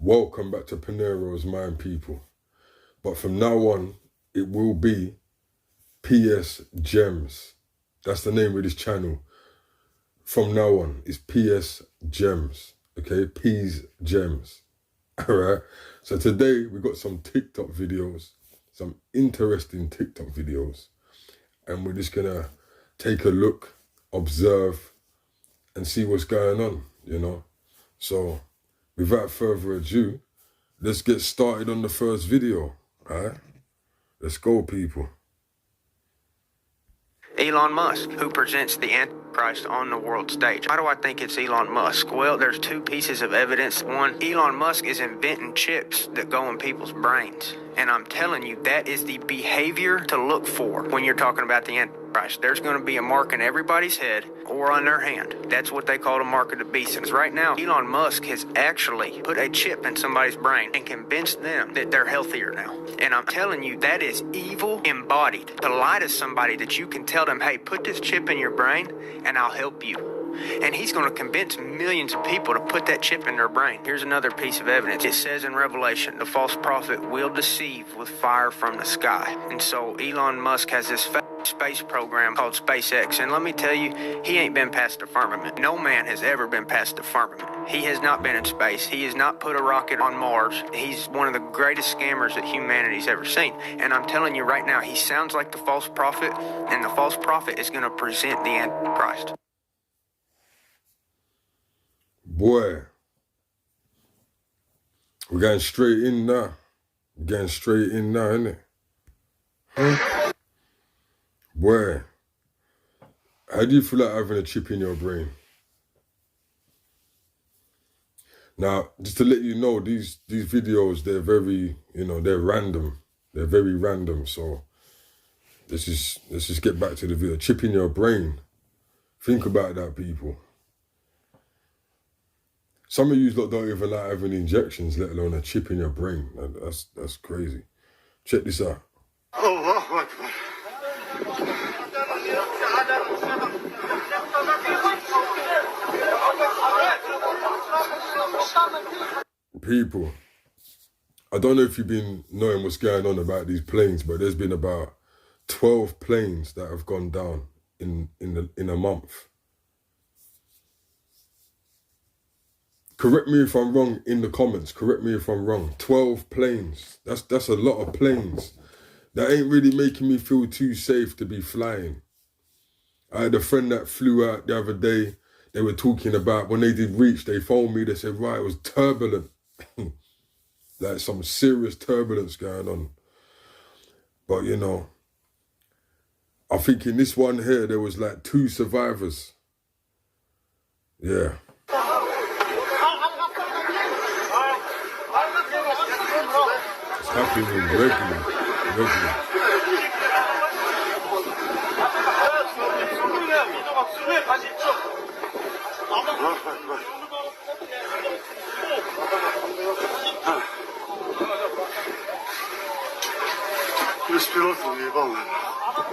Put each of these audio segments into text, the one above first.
Welcome back to Panero's Mind, people. But from now on, it will be PS Gems. That's the name of this channel. From now on, it's PS Gems. Okay, P's Gems. All right. So today we got some TikTok videos, some interesting TikTok videos, and we're just gonna take a look, observe, and see what's going on, you know. So without further ado, let's get started on the first video, all right? Let's go, people. Elon Musk, who presents the Antichrist on the world stage. Why do I think it's Elon Musk? Well, there's two pieces of evidence. One, Elon Musk is inventing chips that go in people's brains. And I'm telling you, that is the behavior to look for when you're talking about the Antichrist. There's going to be a mark in everybody's head or on their hand. That's what they call the mark of the beast. Because right now, Elon Musk has actually put a chip in somebody's brain and convinced them that they're healthier now. And I'm telling you, that is evil embodied. To lie to somebody that you can tell them, hey, put this chip in your brain and I'll help you. And he's going to convince millions of people to put that chip in their brain. Here's another piece of evidence. It says in Revelation, the false prophet will deceive with fire from the sky. And so Elon Musk has this space program called SpaceX. And let me tell you, he ain't been past the firmament. No man has ever been past the firmament. He has not been in space. He has not put a rocket on Mars. He's one of the greatest scammers that humanity's ever seen. And I'm telling you right now, he sounds like the false prophet, and the false prophet is going to present the Antichrist. Boy, we're getting straight in now. We're getting straight in now, innit? Huh? Boy, how do you feel like having a chip in your brain? Now, just to let you know, these videos, they're very, they're random. They're very random, so let's just get back to the video. Chip in your brain. Think about that, people. Some of you lot don't even like having injections, let alone a chip in your brain. That's crazy. Check this out. People, I don't know if you've been knowing what's going on about these planes, but there's been about 12 planes that have gone down in a month. Correct me if I'm wrong in the comments. Correct me if I'm wrong. 12 planes. That's a lot of planes. That ain't really making me feel too safe to be flying. I had a friend that flew out the other day. They were talking about when they did reach, they phoned me. They said, right, it was turbulent. Like some serious turbulence going on. But, I think in this one here, there was like 2 survivors. Yeah. Happening regularly.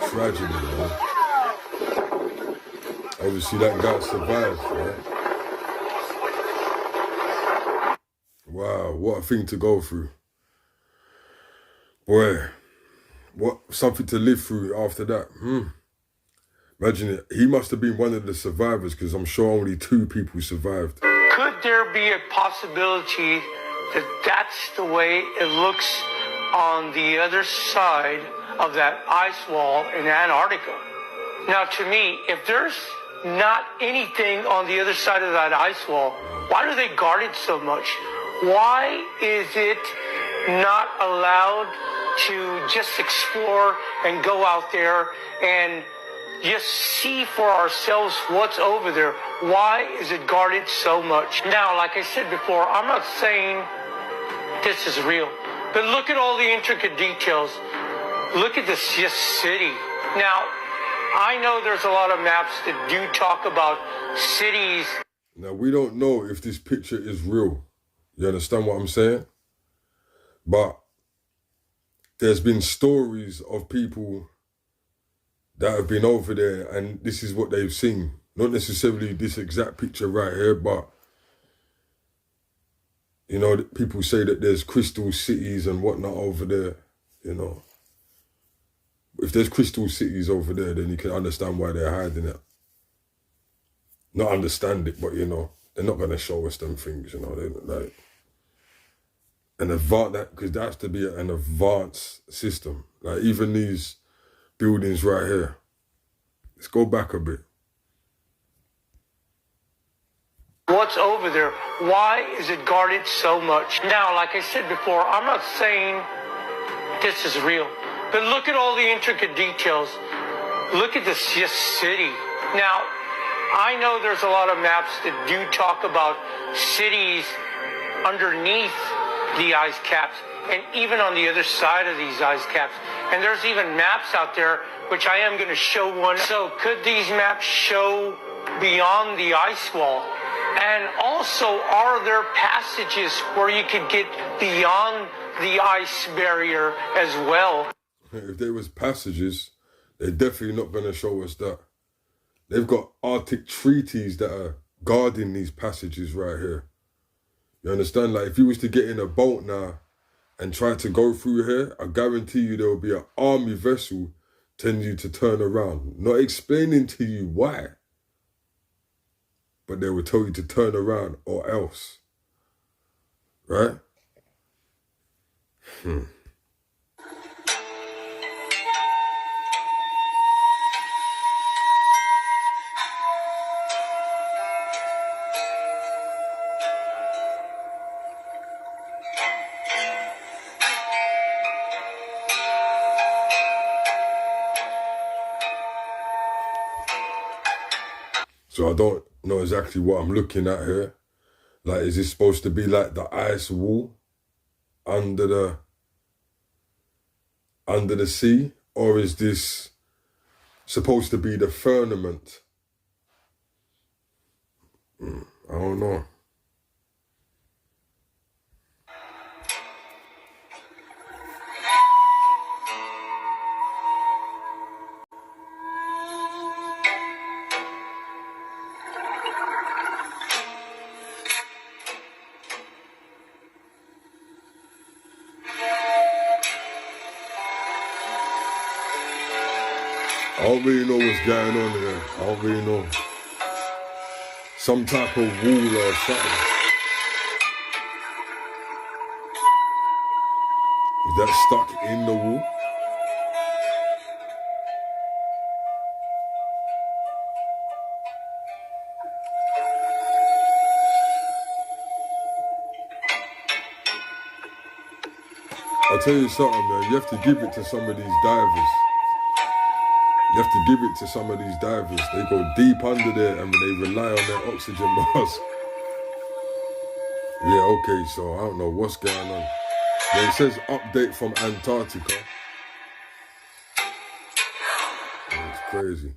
Tragedy, man. Obviously that guy survived, right? Wow, what a thing to go through. Boy, what something to live through after that. Imagine it. He must have been one of the survivors because I'm sure only 2 people survived. Could there be a possibility that that's the way it looks on the other side of that ice wall in Antarctica? Now, to me, if there's not anything on the other side of that ice wall, why do they guard it so much? Why is it not allowed to just explore and go out there and just see for ourselves what's over there? Why is it guarded so much? Now, like I said before, I'm not saying this is real, but look at all the intricate details. Look at this city. Now, I know there's a lot of maps that do talk about cities. Now, we don't know if this picture is real. You understand what I'm saying? But there's been stories of people that have been over there and this is what they've seen. Not necessarily this exact picture right here, but, You know, people say that there's crystal cities and whatnot over there, you know. If there's crystal cities over there, then you can understand why they're hiding it. Not understand it, but, you know, they're not going to show us them things, you know. They're like, because that has to be an advanced system. Like, even these buildings right here. Let's go back a bit. What's over there? Why is it guarded so much? Now, like I said before, I'm not saying this is real, but look at all the intricate details. Look at this city. Now, I know there's a lot of maps that do talk about cities underneath the ice caps and even on the other side of these ice caps. And there's even maps out there, which I am going to show one. So could these maps show beyond the ice wall? And also, are there passages where you could get beyond the ice barrier as well? If there was passages, they're definitely not going to show us that. They've got Arctic treaties that are guarding these passages right here. You understand? Like, if you was to get in a boat now and try to go through here, I guarantee you there will be an army vessel telling you to turn around. Not explaining to you why, but they will tell you to turn around or else. Right? So I don't know exactly what I'm looking at here. Like, is this supposed to be like the ice wall under the sea? Or is this supposed to be the firmament? I don't know. I don't really know what's going on here. I don't really know. Some type of wall or something. Is that stuck in the wall? I'll tell you something, man. You have to give it to some of these divers. You have to give it to some of these divers. They go deep under there and they rely on their oxygen mask. Yeah, okay, so I don't know what's going on. Yeah, it says update from Antarctica. It's crazy.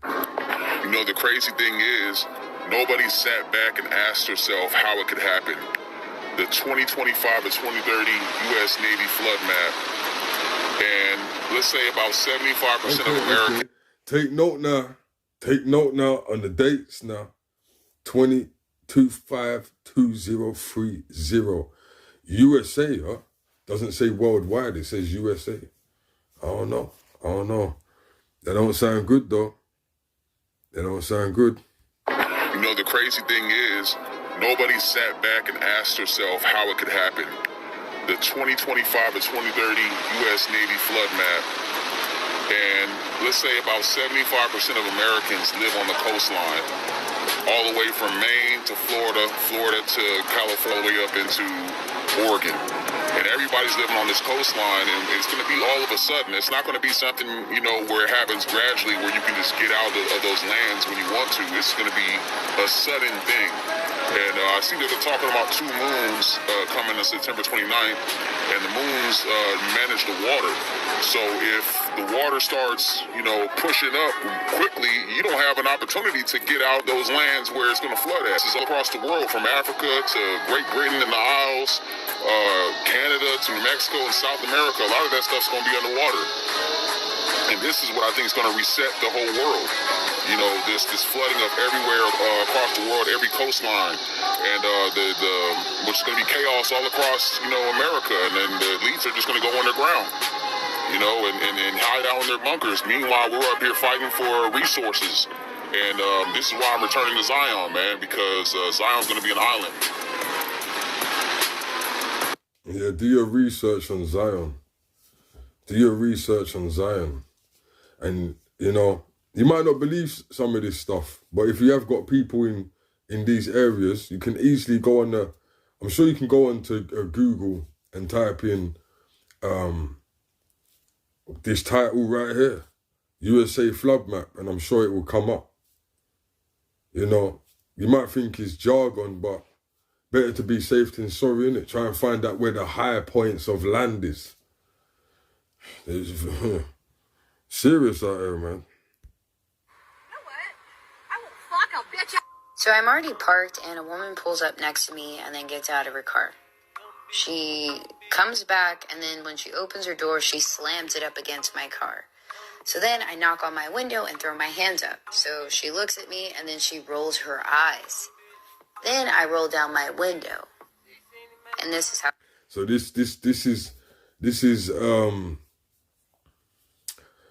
You know, the crazy thing is, nobody sat back and asked herself how it could happen. The 2025 and 2030 U.S. Navy flood map, and let's say about 75% of Americans. Okay. Take note now on the dates now. 2025-2030. USA, huh? Doesn't say worldwide, it says USA. I don't know. That don't sound good though. That don't sound good. You know, the crazy thing is, nobody sat back and asked herself how it could happen. The 2025 and 2030 U.S. Navy flood map, and let's say about 75% of Americans live on the coastline, all the way from Maine to Florida, Florida to California, all the way up into Oregon. And everybody's living on this coastline, and it's going to be all of a sudden. It's not going to be something, you know, where it happens gradually, where you can just get out of those lands when you want to. It's going to be a sudden thing. And I see that they're talking about 2 moons coming on September 29th, and the moons manage the water. So if the water starts, you know, pushing up quickly, you don't have an opportunity to get out those lands where it's going to flood at. This is all across the world, from Africa to Great Britain and the Isles, Canada to Mexico and South America. A lot of that stuff's going to be underwater. And this is what I think is going to reset the whole world. You know, this flooding of everywhere across the world, every coastline, and which is going to be chaos all across, you know, America, and then the elites are just going to go underground, you know, and hide out in their bunkers. Meanwhile, we're up here fighting for resources, and this is why I'm returning to Zion, man, because Zion's going to be an island. Yeah, do your research on Zion. Do your research on Zion. And, you know, you might not believe some of this stuff, but if you have got people in these areas, you can easily go on the, I'm sure you can go on to Google and type in this title right here, USA flood map, and I'm sure it will come up. You know, you might think it's jargon, but better to be safe than sorry, innit? Try and find out where the higher points of land is. It's serious out here, man. So I'm already parked and a woman pulls up next to me and then gets out of her car. She comes back and then when she opens her door, she slams it up against my car. So then I knock on my window and throw my hands up. So she looks at me and then she rolls her eyes. Then I roll down my window. And this is how. So this is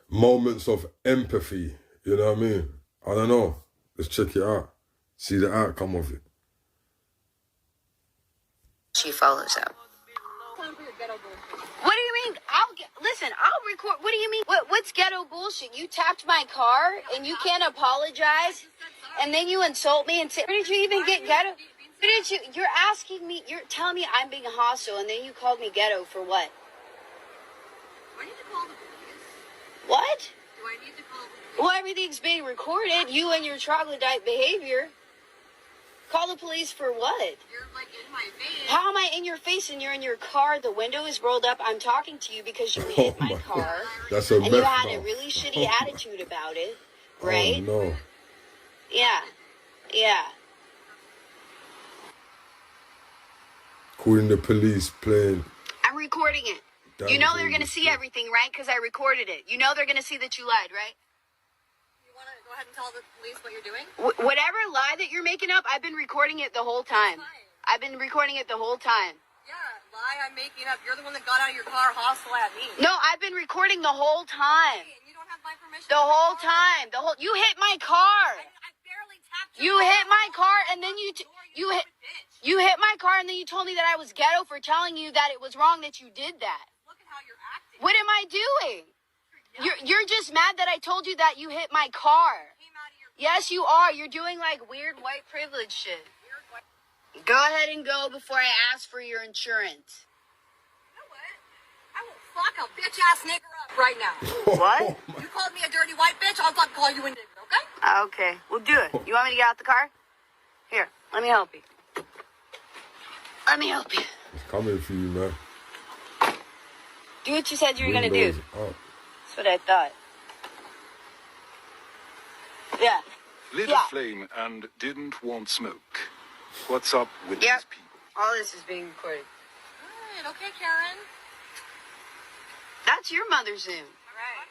moments of empathy. You know what I mean? I don't know. Let's check it out. See the outcome of it. She follows up. What do you mean? I'll record. What do you mean? What's ghetto bullshit? You tapped my car and you can't apologize, and then you insult me and say, "Where did you even get ghetto? Where did you? You're asking me. You're telling me I'm being hostile, and then you called me ghetto for what? Do I need to call the police? What? Do I need to call the police? Well, everything's being recorded. You and your troglodyte behavior. Call the police for what? You're like in my face. How am I in your face and you're in your car? The window is rolled up. I'm talking to you because you hit my car. That's a and meth you had mouth. a really shitty attitude about it, right? Oh, no. Yeah. Yeah. Calling the police, playing. I'm recording it. You know they're going to see everything, right? Because I recorded it. You know they're going to see that you lied, right? You want to go ahead and tell the police what you're doing? Whatever lie that you're making up, I've been recording it the whole time. I've been recording it the whole time. Yeah, lie I'm making up. You're the one that got out of your car hostile at me. No, I've been recording the whole time. Hey, and you don't have my permission. The whole time. You hit my car. I barely tapped You hit my car and then you hit my car and then you told me that I was ghetto for telling you that it was wrong that you did that. Look at how you're acting. What am I doing? You're just mad that I told you that you hit my car. Came out of your Yes, you are. You're doing like weird white privilege shit. weird white. Go ahead and go before I ask for your insurance. You know what? I will fuck a bitch ass nigger up right now. What? You called me a dirty white bitch, I'll fucking call you a nigger, okay? Okay, we'll do it. You want me to get out the car? Here, let me help you. Let me help you. It's coming for you, man. Do what you said you were gonna do. Windows up. That's what I thought. Yeah. Lit a flame and didn't want smoke. What's up with Yep. these people? All this is being recorded. Alright, okay, Karen. That's your mother's Zoom. Alright.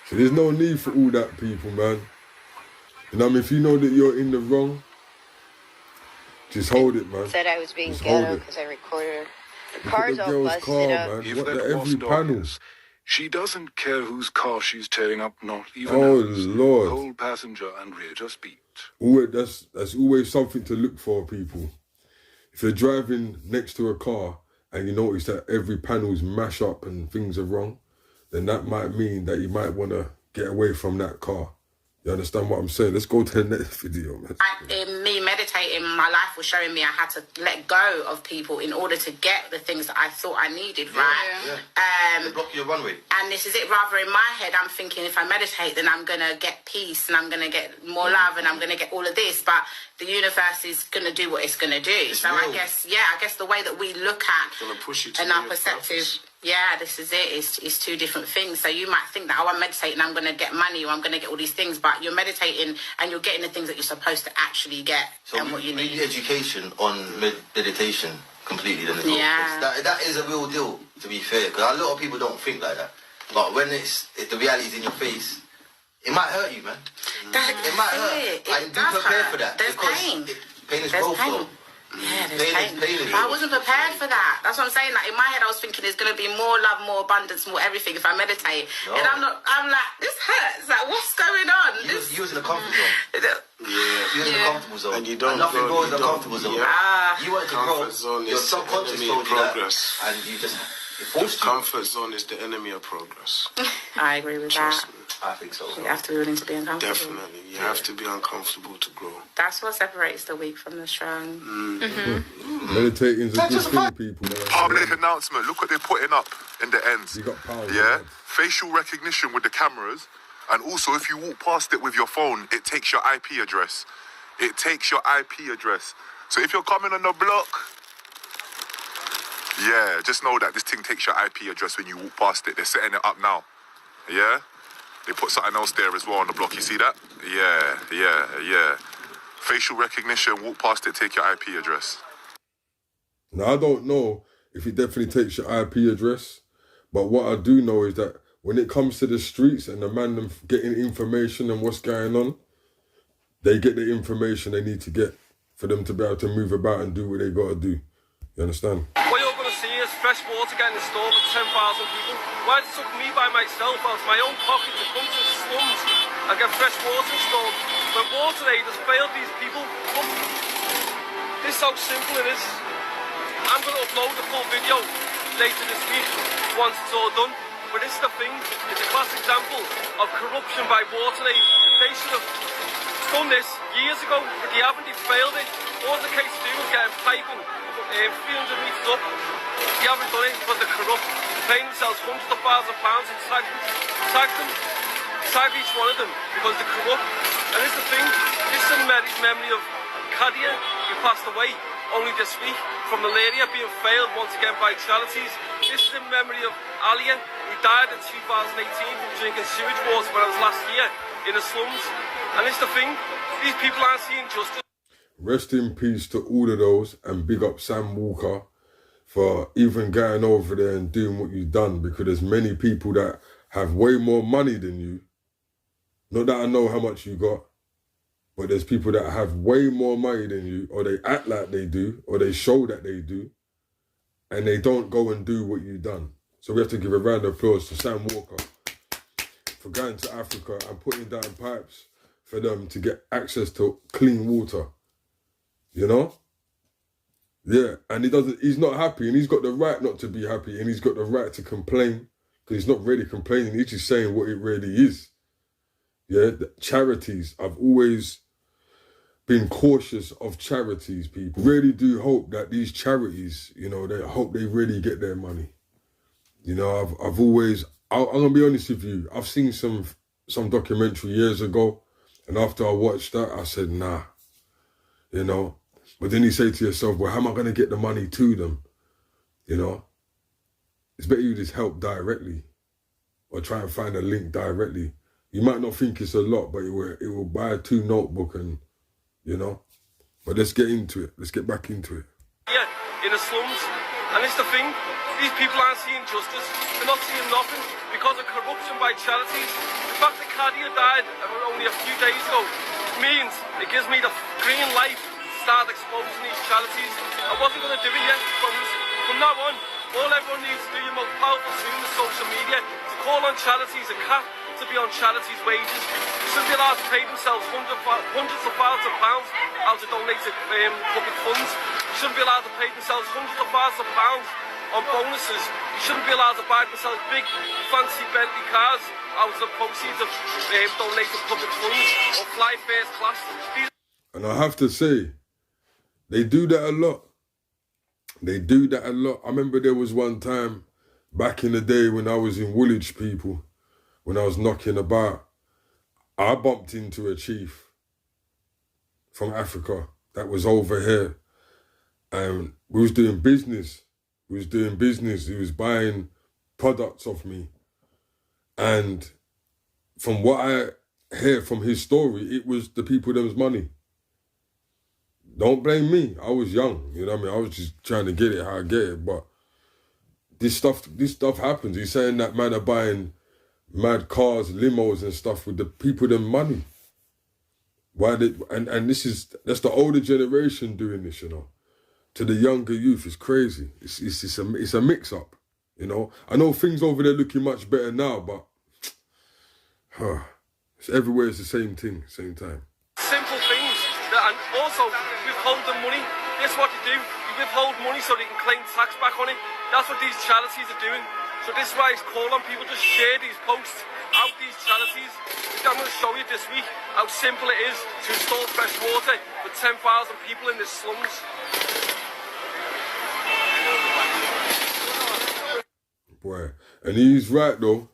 So there's no need for all that, people, man. You know what I mean? If you know that you're in the wrong, just hold it, man. Said I was being Just hold ghetto it. because I recorded her. The Look car's at the all girl's busted car, up. man. If What that the every wasn't panel? obvious, she doesn't care whose car she's tearing up, not even Oh, hers. Lord. Whole passenger and rear just beat. Always, that's always something to look for, people. If you're driving next to a car and you notice that every panel's mash up and things are wrong, then that might mean that you might want to get away from that car. You understand what I'm saying? Let's go to the next video, man. In me meditating, my life was showing me I had to let go of people in order to get the things that I thought I needed, right? Block your runway. And this is it. Rather, in my head, I'm thinking if I meditate, then I'm going to get peace and I'm going to get more love and I'm going to get all of this. But the universe is going to do what it's going to do. It's so real. I guess the way that we look at It's gonna push you to and our your perceptive, purpose. yeah, this is it. It's two different things. So you might think that, oh, I'm meditating, I'm going to get money or I'm going to get all these things. But you're meditating and you're getting the things that you're supposed to actually get So and what you maybe need. education on meditation completely then as well. Yeah. That is a real deal, to be fair, because a lot of people don't think like that. But when the reality is in your face, It might hurt you, man. It might hurt. And be prepared for that. There's pain. Pain is There's growth, pain. though. Yeah, there's pain. Pain is But I wasn't prepared for that. That's what I'm saying. Like in my head, I was thinking there's gonna be more love, more abundance, more everything if I meditate. No. And I'm like, this hurts. Like, what's going on? You was in a comfort zone. You was in a comfortable zone. And you don't nothing grow, goes in a comfortable zone. Yeah. You want to grow. Comfort zone Your is the subconscious enemy of told you that. progress. And you just... It forced you. Comfort zone is the enemy of progress. I agree with that. Trust me. I think so. You have to be willing to be uncomfortable. Definitely. You have to be uncomfortable to grow. That's what separates the weak from the strong. Meditating's a good thing, people. Public announcement. Look what they're putting up in the ends. You got power. Yeah? Facial recognition with the cameras. And also, if you walk past it with your phone, it takes your IP address. It takes your IP address. So if you're coming on the block, yeah, just know that this thing takes your IP address when you walk past it. They're setting it up now. Yeah? They put something else there as well on the block. You see that? Yeah. Facial recognition, walk past it, take your IP address. Now, I don't know if it definitely takes your IP address, but what I do know is that when it comes to the streets and the man them getting information and what's going on, they get the information they need to get for them to be able to move about and do what they got to do. You understand? What you're going to see is fresh water getting installed at 10,000 people. Why it took me by myself out of my own pocket to come to the slums and get fresh water installed when WaterAid has failed these people? Look, this is how simple it is. I'm going to upload the full video later this week once it's all done. But this is the thing, it's a class example of corruption by WaterAid. They should have done this years ago, but they haven't, they failed it. All the case to do is get a piping 300 metres up. They haven't done it because they're corrupt. Paying themselves hundreds of thousands of pounds and tag each one of them because they're corrupt. And this is the thing, this is a memory of Kadia, who passed away only this week from malaria, being failed once again by charities. This is in memory of Alia, who died in 2018 from drinking sewage water when I was last year in the slums. And it's the thing, these people aren't seeing justice. Rest in peace to all of those, and big up Sam Walker for even going over there and doing what you've done, because there's many people that have way more money than you. Not that I know how much you got, but there's people that have way more money than you, or they act like they do, or they show that they do, and they don't go and do what you've done. So we have to give a round of applause to Sam Walker for going to Africa and putting down pipes for them to get access to clean water. You know? Yeah, and he's not happy, and he's got the right not to be happy, and he's got the right to complain, because he's not really complaining, he's just saying what it really is. Yeah, the charities, I've always been cautious of charities, people. Really do hope that these charities, you know, they hope they really get their money. You know, I'm gonna be honest with you, I've seen some documentary years ago, and after I watched that, I said, nah, you know. But then you say to yourself, well, how am I going to get the money to them? You know? It's better you just help directly or try and find a link directly. You might not think it's a lot, but it will buy a 2 notebook and, you know? But let's get into it. Let's get back into it. Yeah, in the slums. And it's the thing, these people aren't seeing justice. They're not seeing nothing because of corruption by charities. The fact that Kadia died only a few days ago means it gives me the green light start exposing these charities. I wasn't going to do it yet, but from now on, all everyone needs to do, your most powerful tool is social media, to call on charities, a cap to be on charities' wages. They shouldn't be allowed to pay themselves hundreds of thousands of pounds out of donated public funds. They shouldn't be allowed to pay themselves hundreds of thousands of pounds on bonuses. They shouldn't be allowed to buy themselves big, fancy Bentley cars out of the proceeds of donated public funds, or fly first class. And I have to say, they do that a lot. They do that a lot. I remember there was one time back in the day when I was in Woolwich, people, when I was knocking about, I bumped into a chief from Africa that was over here. And we was doing business. He was buying products off me. And from what I hear from his story, it was the people that was money. Don't blame me. I was young, you know what I mean? I was just trying to get it how I get it, but this stuff happens. He's saying that man are buying mad cars, limos and stuff with the people them money. Why they and that's the older generation doing this, you know. To the younger youth, it's crazy. It's a mix up, you know. I know things over there looking much better now, but it's everywhere. It's the same thing, same time. Simple things. And also, withhold the money. This is what you do. You withhold money so they can claim tax back on it. That's what these charities are doing. So this is why it's called on people to share these posts out these charities. I'm going to show you this week how simple it is to install fresh water for 10,000 people in the slums. Boy, and he's right though.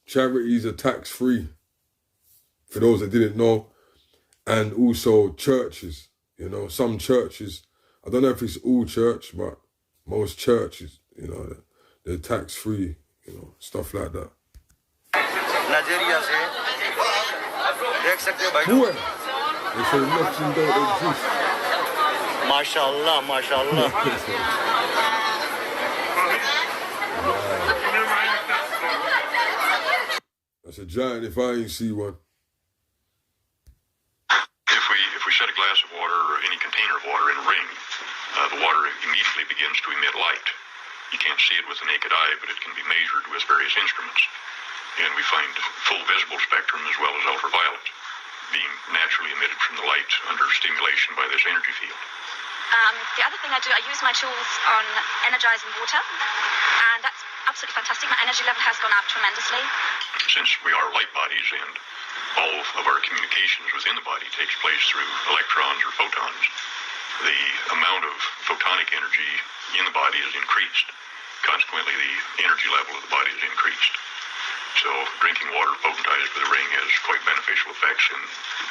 Charities are tax-free. For those that didn't know. And also churches, you know, some churches, I don't know if it's all church, but most churches, you know, they're tax-free, you know, stuff like that. Where? They say nothing don't exist. MashaAllah, MashaAllah. That's a giant if I ain't see one. If we set a glass of water or any container of water in a ring, the water immediately begins to emit light. You can't see it with the naked eye, but it can be measured with various instruments. And we find full visible spectrum as well as ultraviolet being naturally emitted from the light under stimulation by this energy field. The other thing I do, I use my tools on energizing water, and that's absolutely fantastic. My energy level has gone up tremendously. Since we are light bodies and all of our communications within the body takes place through electrons or photons, the amount of photonic energy in the body is increased. Consequently, the energy level of the body is increased. So drinking water potentized with a ring has quite beneficial effects in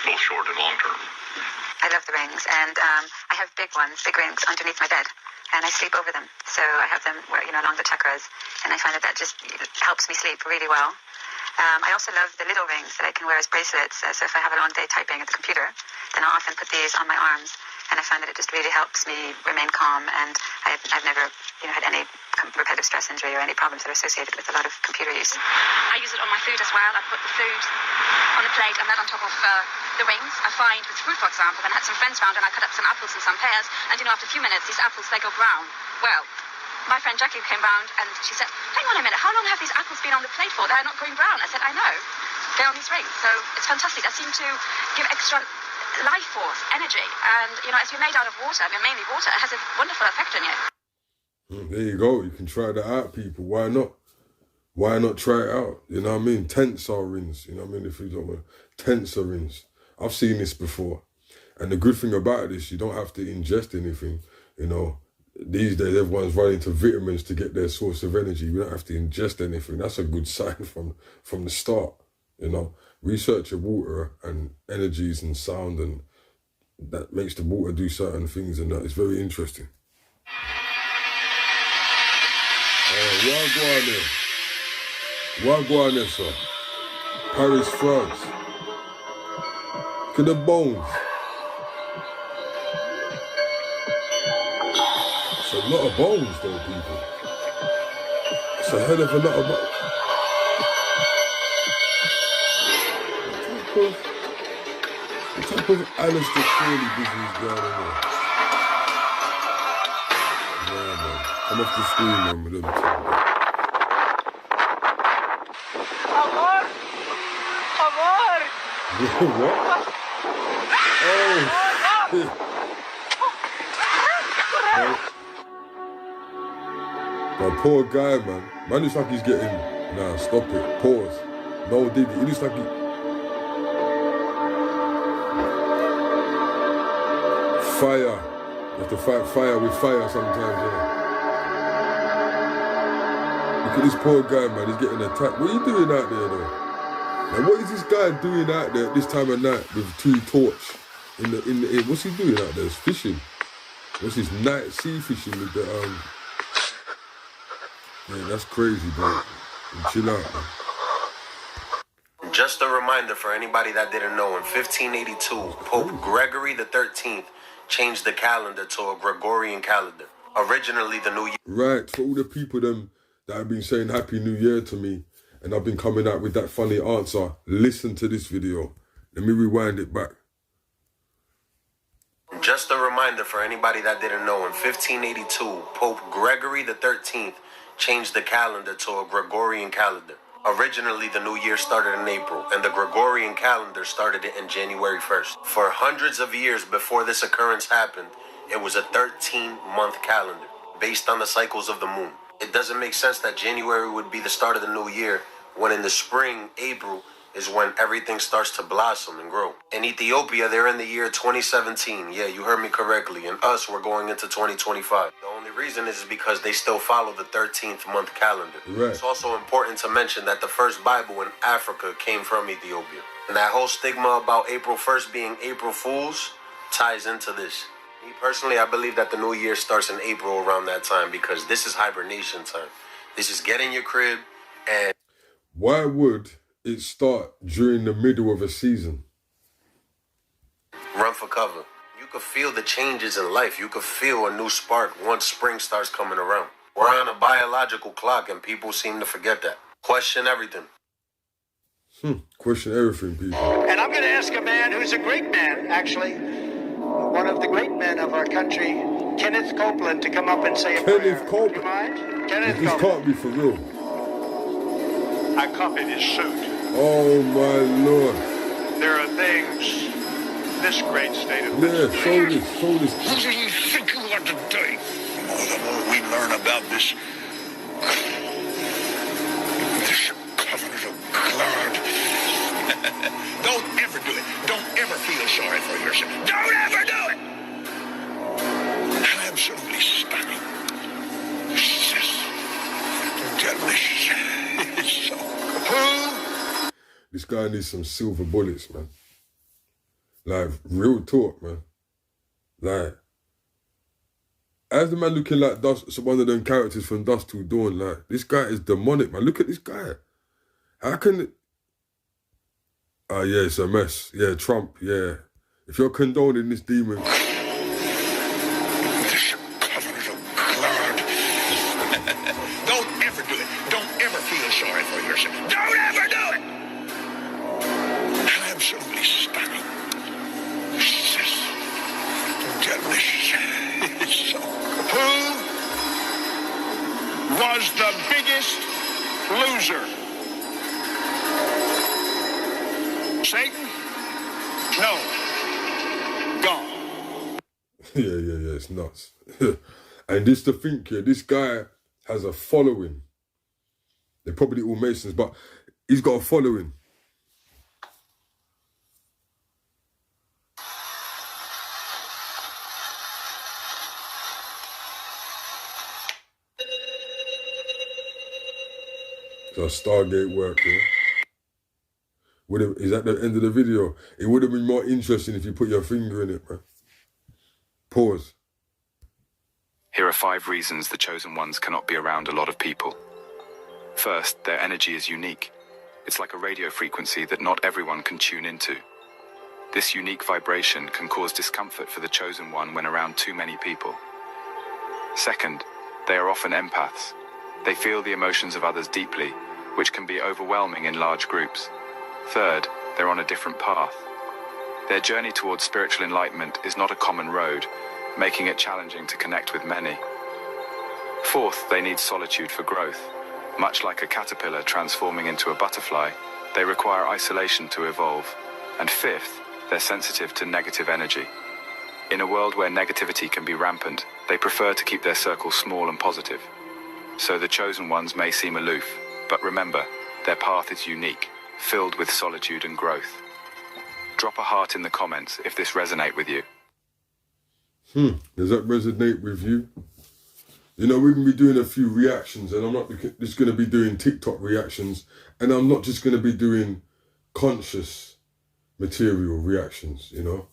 both short and long term. I love the rings, and I have big rings underneath my bed, and I sleep over them. So I have them, you know, along the chakras, and I find that just helps me sleep really well. I also love the little rings that I can wear as bracelets. So if I have a long day typing at the computer, then I'll often put these on my arms, and I find that it just really helps me remain calm. And I've never, you know, had any repetitive stress injury or any problems that are associated with a lot of computer use. I use it on my food as well. I put the food on the plate and that on top of the rings. I find with fruit, for example, when I had some friends round and I cut up some apples and some pears, and you know, after a few minutes, these apples, they go brown. Well, my friend Jackie came round and she said, hang on a minute, how long have these apples been on the plate for? They're not going brown. I said, I know. They're on these rings. So it's fantastic. They seem to give extra life force, energy. And, you know, as you're made out of water, I mean, mainly water, it has a wonderful effect on you. There you go. You can try that out, people. Why not? Why not try it out? You know what I mean? Tensor rings. You know what I mean? If you don't want tensor rings. I've seen this before. And the good thing about this, you don't have to ingest anything. You know, these days everyone's running to vitamins to get their source of energy. You don't have to ingest anything. That's a good sign from the start. You know, research your water and energies and sound, and that makes the water do certain things, and that is very interesting. What go on there? What go on there, sir? Paris, France. Look at the bones. It's a lot of bones, though, people. It's a hell of a lot of bones. What type of Alistair Crowley business going on there? Yeah, man. I'm off the screen, man. Let me tell you. What? Oh, shit. But poor guy, man. Man looks like he's getting... Nah, stop it. Pause. No, Diddy. He looks like he... Fire. You have to fight fire with fire sometimes, yeah. Look at this poor guy, man. He's getting attacked. What are you doing out there, though? Now, what is this guy doing out there at this time of night with 2 torch? What's he doing out there? He's fishing. What's his night sea fishing with the Man, that's crazy, bro. Chill out, man. Just a reminder for anybody that didn't know, in 1582, Pope Gregory the 13th changed the calendar to a Gregorian calendar. Originally, the New Year. Right, for all the people that have been saying Happy New Year to me, and I've been coming out with that funny answer. Listen to this video. Let me rewind it back. Just a reminder for anybody that didn't know, in 1582, Pope Gregory the 13th changed the calendar to a Gregorian calendar. Originally, the new year started in April, and the Gregorian calendar started it in January 1st. For hundreds of years before this occurrence happened, it was a 13-month calendar based on the cycles of the moon. It doesn't make sense that January would be the start of the new year when in the spring, April, is when everything starts to blossom and grow. In Ethiopia, they're in the year 2017. Yeah, you heard me correctly. And us, we're going into 2025. The only reason is because they still follow the 13th month calendar. Right. It's also important to mention that the first Bible in Africa came from Ethiopia. And that whole stigma about April 1st being April Fools ties into this. Me personally, I believe that the new year starts in April around that time because this is hibernation time. This is get in your crib and... Why would it start during the middle of a season? Run for cover. You could feel the changes in life. You could feel a new spark once spring starts coming around. We're on a biological clock and people seem to forget that. Question everything. Question everything, people. And I'm going to ask a man who's a great man, actually. One of the great men of our country, Kenneth Copeland, to come up and say a prayer. Kenneth Copeland? Do you mind? Kenneth This Copeland. can't be for real. I copied his suit. Oh my Lord. There are things this great state of Yeah, show this. Who do you think you are today? The more we learn about this covenant of God. Don't ever do it. Don't ever feel sorry for yourself. Don't ever do it. Absolutely stunning. It's just delicious. It's so cool. This guy needs some silver bullets, man. Like, real talk, man. Like, as the man looking like Dust, so one of them characters from Dusk Till Dawn, like, this guy is demonic, man. Look at this guy. How can it... Oh, yeah, it's a mess. Yeah, Trump, yeah. If you're condoning this demon... This covenant of God. Don't ever do it. Don't ever feel sorry for yourself. Don't ever do it. Absolutely stunning. It's just delicious. It's so Who was the biggest loser? Satan? No. God. Yeah, it's nuts. And this to think here, this guy has a following. They're probably all Masons, but he's got a following. So Stargate work, yeah? Is that the end of the video? It would have been more interesting if you put your finger in it, man. Pause. Here are 5 reasons the Chosen Ones cannot be around a lot of people. First, their energy is unique. It's like a radio frequency that not everyone can tune into. This unique vibration can cause discomfort for the Chosen One when around too many people. Second, they are often empaths. They feel the emotions of others deeply, which can be overwhelming in large groups. Third, they're on a different path. Their journey towards spiritual enlightenment is not a common road, making it challenging to connect with many. Fourth, they need solitude for growth. Much like a caterpillar transforming into a butterfly, they require isolation to evolve. And fifth, they're sensitive to negative energy. In a world where negativity can be rampant, they prefer to keep their circle small and positive. So the Chosen Ones may seem aloof, but remember, their path is unique, filled with solitude and growth. Drop a heart in the comments if this resonates with you. Does that resonate with you? You know, we're going to be doing a few reactions, and I'm not just going to be doing TikTok reactions, and I'm not just going to be doing conscious material reactions, you know.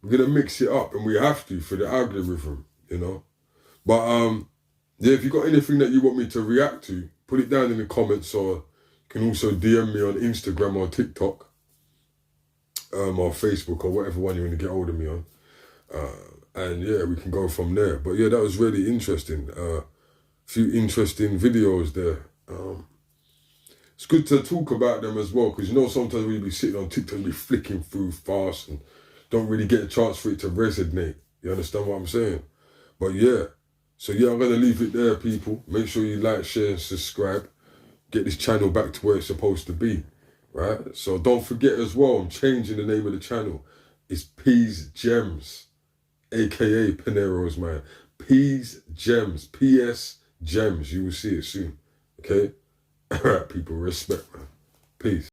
We're going to mix it up, and we have to for the algorithm, you know. But, yeah, if you got anything that you want me to react to, put it down in the comments, or you can also DM me on Instagram or TikTok, or Facebook, or whatever one you want to get hold of me on. And yeah, we can go from there. But yeah, that was really interesting. Few interesting videos there. it's good to talk about them as well, because you know sometimes we be sitting on TikTok, we be flicking through fast and don't really get a chance for it to resonate. You understand what I'm saying? But yeah, so yeah, I'm going to leave it there, people. Make sure you like, share, and subscribe. Get this channel back to where it's supposed to be, right? So don't forget as well, I'm changing the name of the channel. It's P's Gems, aka Pinero's man. P's Gems, PS Gems. You will see it soon, okay? All right, people, respect, man. Peace.